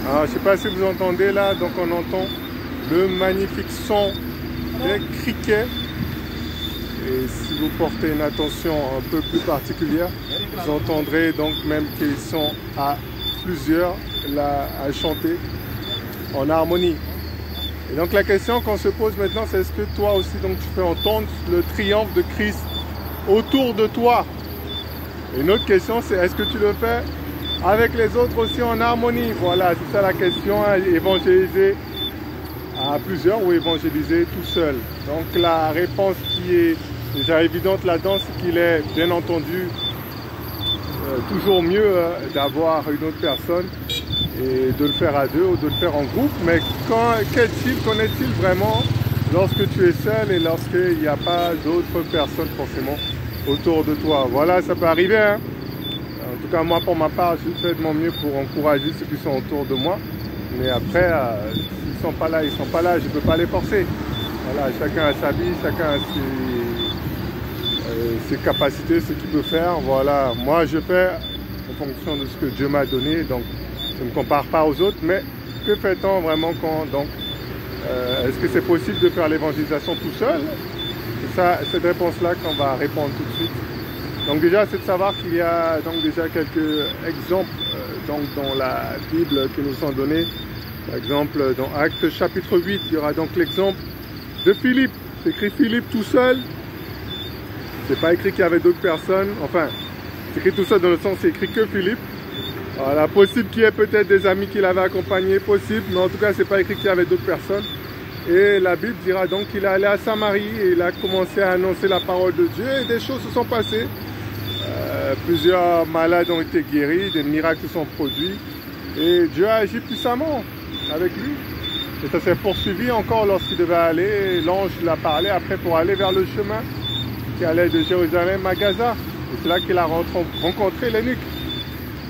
Alors, je ne sais pas si vous entendez là, donc on entend le magnifique son des criquets. Et si vous portez une attention un peu plus particulière, vous entendrez donc même qu'ils sont à plusieurs là, à chanter en harmonie. Et donc la question qu'on se pose maintenant, c'est est-ce que toi aussi donc tu peux entendre le triomphe de Christ autour de toi? Et une autre question, c'est est-ce que tu le fais avec les autres aussi en harmonie? Voilà, c'est ça la question, hein, évangéliser à plusieurs ou évangéliser tout seul. Donc la réponse qui est déjà évidente là-dedans, c'est qu'il est bien entendu toujours mieux d'avoir une autre personne et de le faire à deux ou de le faire en groupe. Mais qu'en est-il vraiment lorsque tu es seul et lorsqu'il n'y a pas d'autres personnes forcément autour de toi? Voilà, ça peut arriver, hein. En tout cas, moi, pour ma part, je fais de mon mieux pour encourager ceux qui sont autour de moi. Mais après, s'ils ne sont pas là, ils ne sont pas là. Je ne peux pas les forcer. Voilà, chacun a sa vie, chacun a ses capacités, ce qu'il peut faire. Voilà, moi, je fais en fonction de ce que Dieu m'a donné. Donc, je ne me compare pas aux autres. Mais que fait-on vraiment quand... Donc, est-ce que c'est possible de faire l'évangélisation tout seul? C'est ça, cette réponse-là qu'on va répondre tout de suite. Donc déjà, c'est de savoir qu'il y a donc déjà quelques exemples donc dans la Bible qui nous sont donnés. Par exemple, dans Actes chapitre 8, il y aura donc l'exemple de Philippe. C'est écrit Philippe tout seul. C'est pas écrit qu'il y avait d'autres personnes. Enfin, c'est écrit tout seul dans le sens c'est écrit que Philippe. Voilà, possible qu'il y ait peut-être des amis qui l'avaient accompagné, possible, mais en tout cas, c'est pas écrit qu'il y avait d'autres personnes. Et la Bible dira donc qu'il est allé à Samarie et il a commencé à annoncer la parole de Dieu et des choses se sont passées. Plusieurs malades ont été guéris, des miracles se sont produits et Dieu a agi puissamment avec lui. Et ça s'est poursuivi encore lorsqu'il devait aller. L'ange l'a parlé après pour aller vers le chemin qui allait de Jérusalem à Gaza. Et c'est là qu'il a rencontré l'eunuque.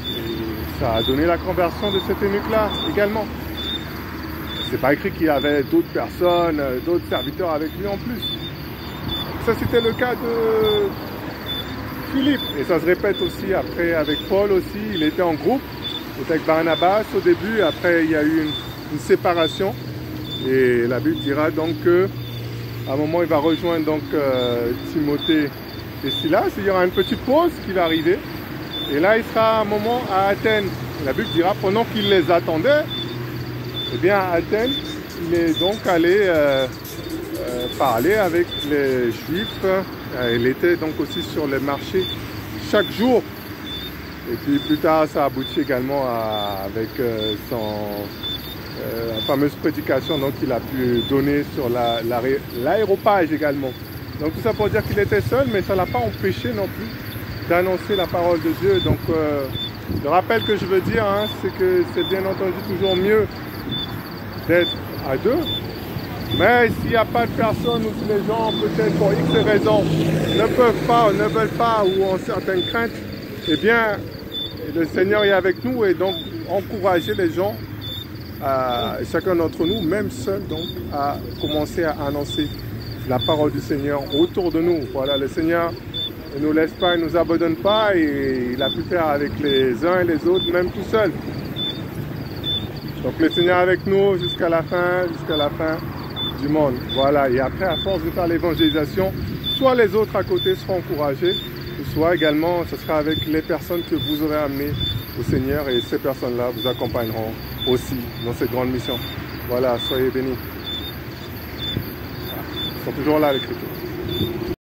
Et ça a donné la conversion de cet eunuque-là également. C'est pas écrit qu'il y avait d'autres personnes, d'autres serviteurs avec lui en plus. Ça, c'était le cas de Philippe. Et ça se répète aussi après avec Paul aussi. Il était en groupe. Il était avec Barnabas au début. Après, il y a eu une séparation. Et la Bible dira donc qu'à un moment, il va rejoindre donc Timothée et Silas. Il y aura une petite pause qui va arriver. Et là, il sera un moment à Athènes. Et la Bible dira pendant qu'il les attendait, eh bien, à Athènes, il est donc allé parler avec les Juifs. Il était donc aussi sur les marchés chaque jour. Et puis plus tard, ça aboutit également avec la fameuse prédication qu'il a pu donner sur l'aéropage également. Donc tout ça pour dire qu'il était seul, mais ça ne l'a pas empêché non plus d'annoncer la parole de Dieu. Donc le rappel que je veux dire, hein, c'est que c'est bien entendu toujours mieux d'être à deux. Mais s'il n'y a pas de personne ou si les gens, peut-être pour X raisons, ne peuvent pas ou ne veulent pas ou ont certaines craintes, eh bien, le Seigneur est avec nous et donc encourager les gens, chacun d'entre nous, même seul, donc, à commencer à annoncer la parole du Seigneur autour de nous. Voilà, le Seigneur ne nous laisse pas, il ne nous abandonne pas et il a pu faire avec les uns et les autres, même tout seul. Donc le Seigneur est avec nous jusqu'à la fin du monde. Voilà, et après, à force de faire l'évangélisation, soit les autres à côté seront encouragés, soit également, ce sera avec les personnes que vous aurez amenées au Seigneur et ces personnes-là vous accompagneront aussi dans cette grande mission. Voilà, soyez bénis. Ils sont toujours là, les chrétiens.